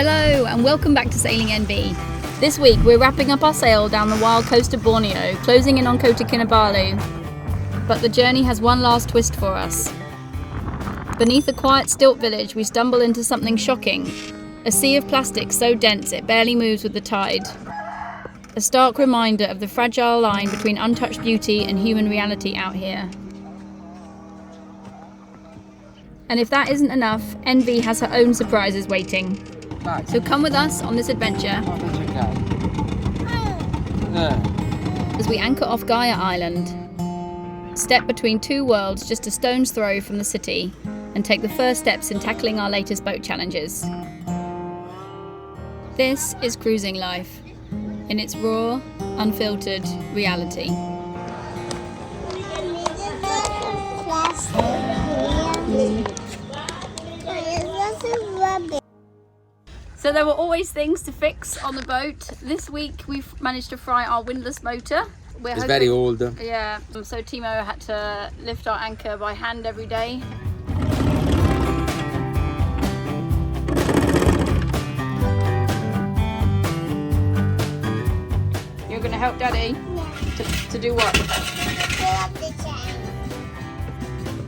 Hello and welcome back to Sailing NB. This week we're wrapping up our sail down the wild coast of Borneo, closing in on Kota Kinabalu. But the journey has one last twist for us. Beneath a quiet stilt village we stumble into something shocking. A sea of plastic so dense it barely moves with the tide. A stark reminder of the fragile line between untouched beauty and human reality out here. And if that isn't enough, NV has her own surprises waiting. So come with us on this adventure as we anchor off Gaya Island, step between two worlds just a stone's throw from the city, and take the first steps in tackling our latest boat challenges. This is cruising life, in its raw, unfiltered reality. So there were always things to fix on the boat. This week we've managed to fry our windlass motor. It's very old. Yeah, so Timo had to lift our anchor by hand every day. You're going to help Daddy? Yeah. To do what? Fill up the chain.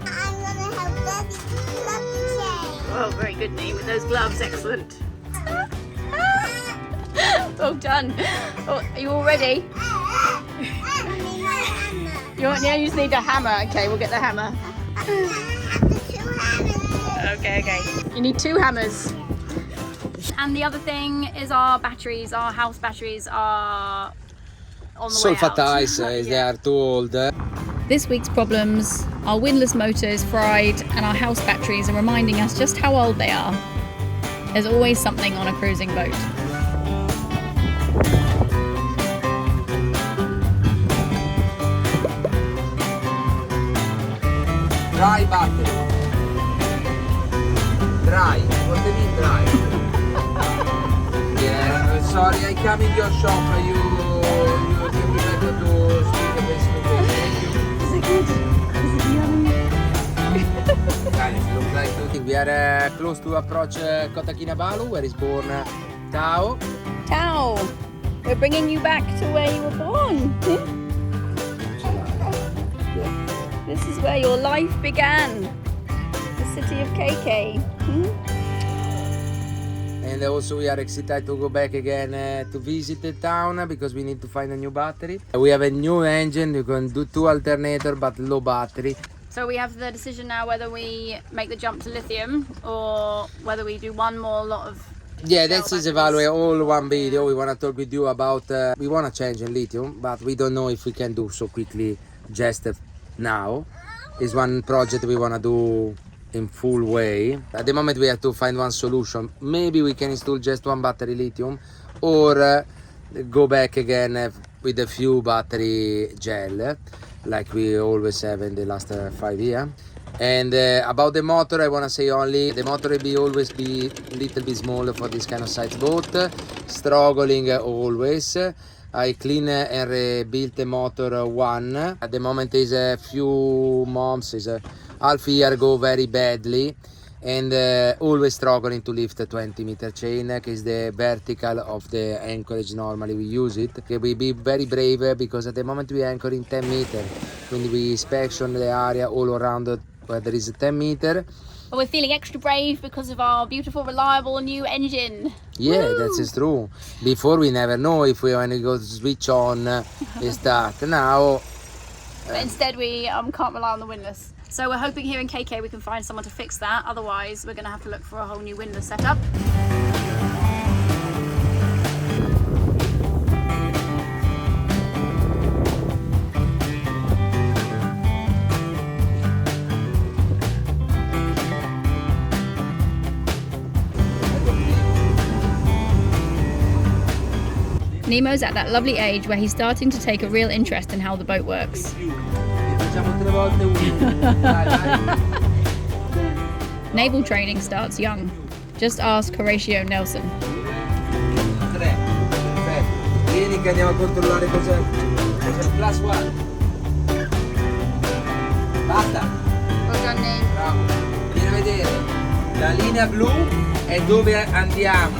I'm going to help Daddy fill up the chain. Oh, very good, Nate, with those gloves. Excellent. Well done. Oh, are you all ready? You just need a hammer. Okay, we'll get the hammer. Okay. You need 2 hammers. And the other thing is our batteries, our house batteries are on the way out. Sulfatized, they are too old. This week's problems, our windlass motor is fried and our house batteries are reminding us just how old they are. There's always something on a cruising boat. Dry battery. Dry. What do you mean dry? Yeah, sorry, I come in your shop. You can be better to speak a bit stupid. Thank you. Is it good? Is it yummy? Guys, look like we are close to approach Kota Kinabalu, where is born Tao. Tao, we're bringing you back to where you were born. This is where your life began, the city of KK. And also we are excited to go back again to visit the town because we need to find a new battery. We have a new engine, you can do 2 alternator but low battery. So we have the decision now whether we make the jump to lithium or whether we do one more lot of... Yeah, that's is evaluate all one video. We want to talk with you about, we want to change in lithium, but we don't know if we can do so quickly just now. Is one project we want to do in full way. At the moment we have to find one solution. Maybe we can install just one battery lithium or go back again with a few battery gel like we always have in the last 5 years. And about the motor, I want to say only the motor will always be a little bit smaller for this kind of size boat, struggling always. I clean and rebuilt the motor one. At the moment is a few months, is a half year ago, very badly, and always struggling to lift a 20-meter chain, is the vertical of the anchorage. Normally we use it. Okay, we be very brave because at the moment we anchor in 10 meters. When we inspection the area all around where there is a 10 meter. But we're feeling extra brave because of our beautiful, reliable new engine. Yeah, Woo! that is true. Before we never know if we when we go to switch on is start. Now but instead we can't rely on the windlass. So we're hoping here in KK we can find someone to fix that. Otherwise we're going to have to look for a whole new windlass setup. Nemo's at that lovely age where he's starting to take a real interest in how the boat works. Naval training starts young. Just ask Horatio Nelson. Vieni che andiamo a controllare cos'è. Plus one. Basta. Well done, Nate. Bravo. Vieni a vedere. La linea blu E dove andiamo?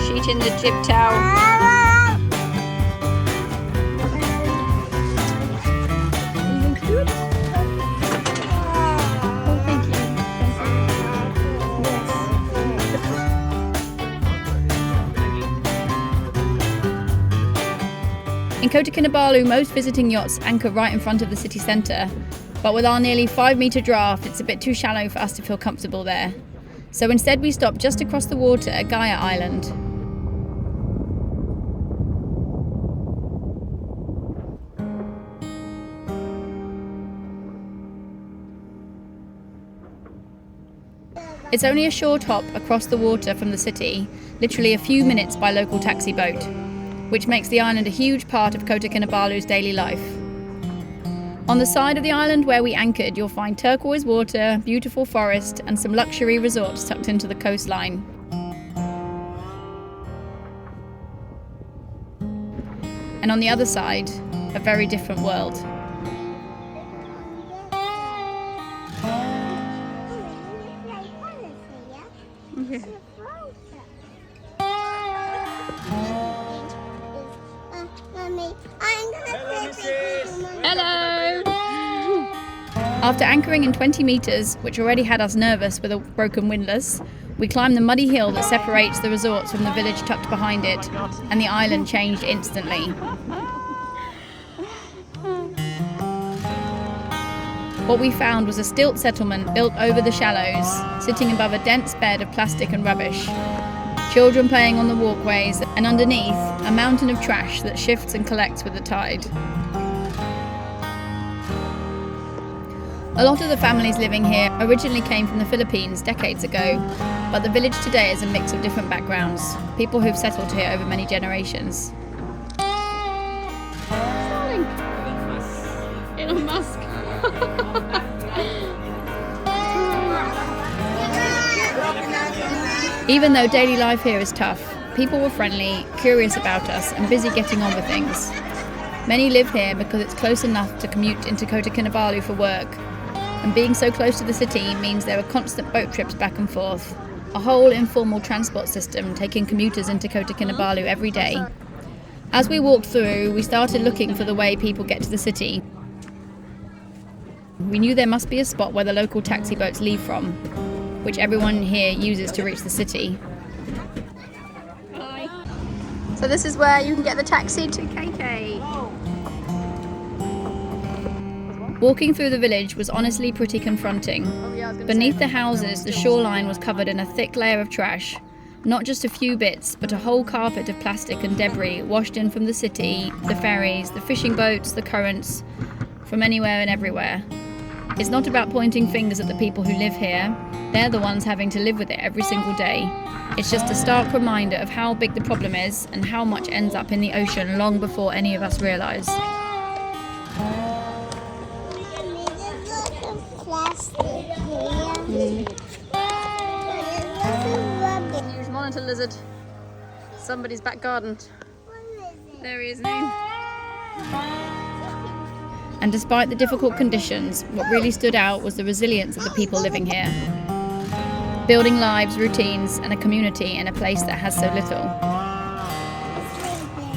Sheet in the jib towel. In Kota Kinabalu, most visiting yachts anchor right in front of the city centre, but with our nearly 5-metre draft, it's a bit too shallow for us to feel comfortable there. So instead we stopped just across the water at Gaya Island. It's only a short hop across the water from the city, literally a few minutes by local taxi boat, which makes the island a huge part of Kota Kinabalu's daily life. On the side of the island where we anchored, you'll find turquoise water, beautiful forest, and some luxury resorts tucked into the coastline. And on the other side, a very different world. Hello! After anchoring in 20 metres, which already had us nervous with a broken windlass, we climbed the muddy hill that separates the resorts from the village tucked behind it, and the island changed instantly. What we found was a stilt settlement built over the shallows, sitting above a dense bed of plastic and rubbish. Children playing on the walkways, and underneath, a mountain of trash that shifts and collects with the tide. A lot of the families living here originally came from the Philippines decades ago, but the village today is a mix of different backgrounds, people who've settled here over many generations. Elon Musk. Even though daily life here is tough, people were friendly, curious about us, and busy getting on with things. Many live here because it's close enough to commute into Kota Kinabalu for work, and being so close to the city means there are constant boat trips back and forth, a whole informal transport system taking commuters into Kota Kinabalu every day. As we walked through, we started looking for the way people get to the city. We knew there must be a spot where the local taxi boats leave from, which everyone here uses to reach the city. Hi. So this is where you can get the taxi to KK. Walking through the village was honestly pretty confronting. Beneath the houses, the shoreline was covered in a thick layer of trash. Not just a few bits, but a whole carpet of plastic and debris washed in from the city, the ferries, the fishing boats, the currents, from anywhere and everywhere. It's not about pointing fingers at the people who live here. They're the ones having to live with it every single day. It's just a stark reminder of how big the problem is and how much ends up in the ocean long before any of us realise. Huge monitor lizard. Somebody's back garden. There he is now. And despite the difficult conditions, what really stood out was the resilience of the people living here. Building lives, routines, and a community in a place that has so little.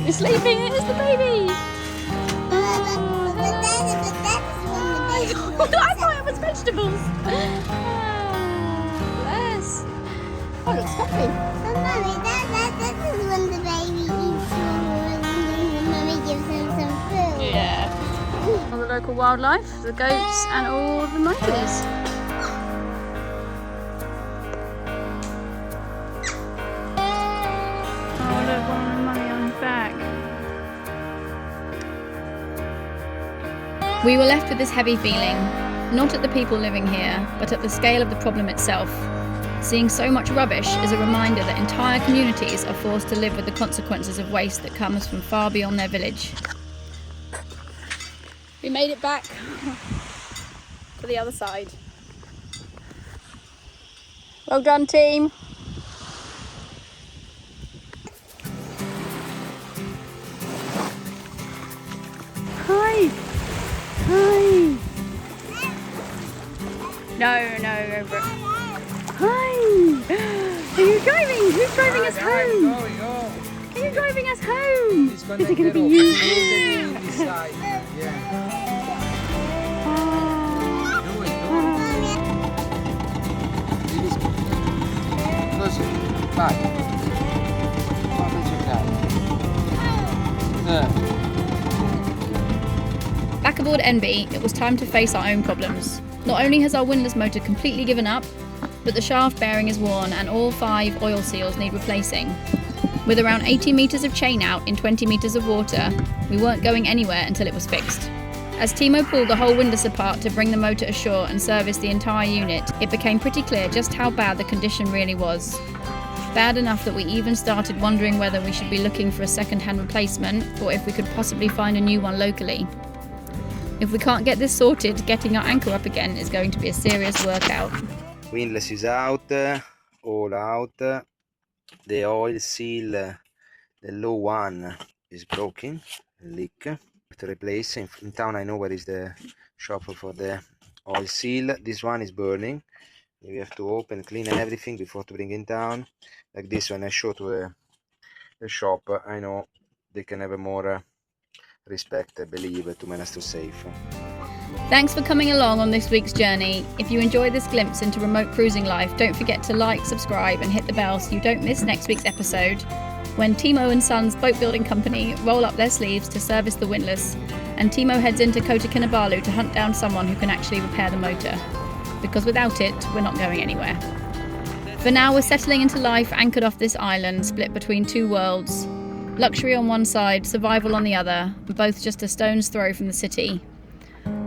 You're sleeping? It is the baby! I thought it was vegetables! Bless! Oh, it looks happy. Mommy, that is when the baby eats when Mommy gives him some food. Yeah. All the local wildlife, the goats, and all the monkeys. Oh, look, one with money on his back. We were left with this heavy feeling, not at the people living here, but at the scale of the problem itself. Seeing so much rubbish is a reminder that entire communities are forced to live with the consequences of waste that comes from far beyond their village. We made it back to the other side. Well done, team. Hi. Hi. No, over it. Hi. Are you driving? Who's driving us home? Are you driving us home? Is it going to be you? This side. Yeah. Vai. Back aboard NB, it was time to face our own problems. Not only has our windlass motor completely given up, but the shaft bearing is worn and all 5 oil seals need replacing. With around 80 metres of chain out in 20 metres of water, we weren't going anywhere until it was fixed. As Timo pulled the whole windlass apart to bring the motor ashore and service the entire unit, it became pretty clear just how bad the condition really was. Bad enough that we even started wondering whether we should be looking for a second-hand replacement or if we could possibly find a new one locally. If we can't get this sorted, getting our anchor up again is going to be a serious workout. Windlass is out, all out. The oil seal, the low one, is broken, leak. To replace. In town I know where is the shop for the oil seal. This one is burning. We have to open, clean everything before to bring in town. Like this, when I show to the shop, I know they can have a more respect, I believe, to manage to safe. Thanks for coming along on this week's journey. If you enjoyed this glimpse into remote cruising life, don't forget to like, subscribe and hit the bell so you don't miss next week's episode, when Timo and Sons Boat Building Company roll up their sleeves to service the windlass, and Timo heads into Kota Kinabalu to hunt down someone who can actually repair the motor. Because without it, we're not going anywhere. For now, we're settling into life anchored off this island, split between 2 worlds. Luxury on one side, survival on the other, both just a stone's throw from the city.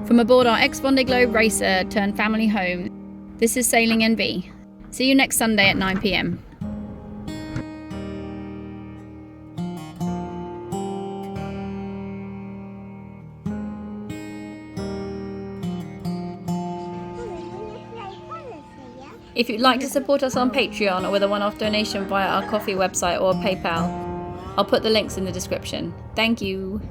From aboard our ex-Vendée Globe racer turned family home, this is Sailing NB. See you next Sunday at 9 p.m. If you'd like to support us on Patreon or with a one-off donation via our coffee website or PayPal, I'll put the links in the description. Thank you.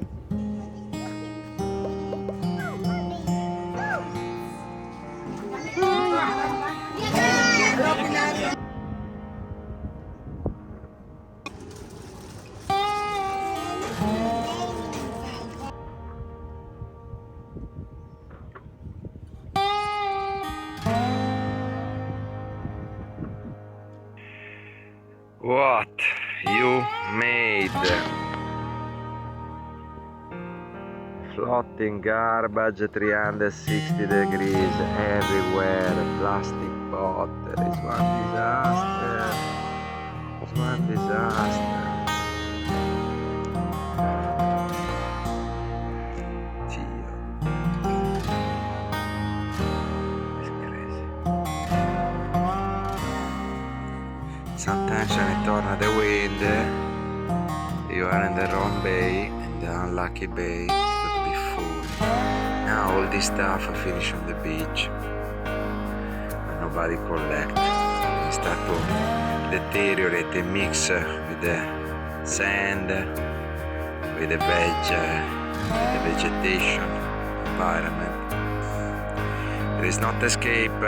What you made? Floating garbage, 360 degrees everywhere, plastic bottle. It's one disaster. It's one disaster. It's crazy. Sometimes when it turns the wind, you are in the wrong bay, in the unlucky bay, it could be full. Now all this stuff I finish on the beach, and nobody collect. We start to deteriorate and mix with the sand, with the vegetation, environment. There is not escape.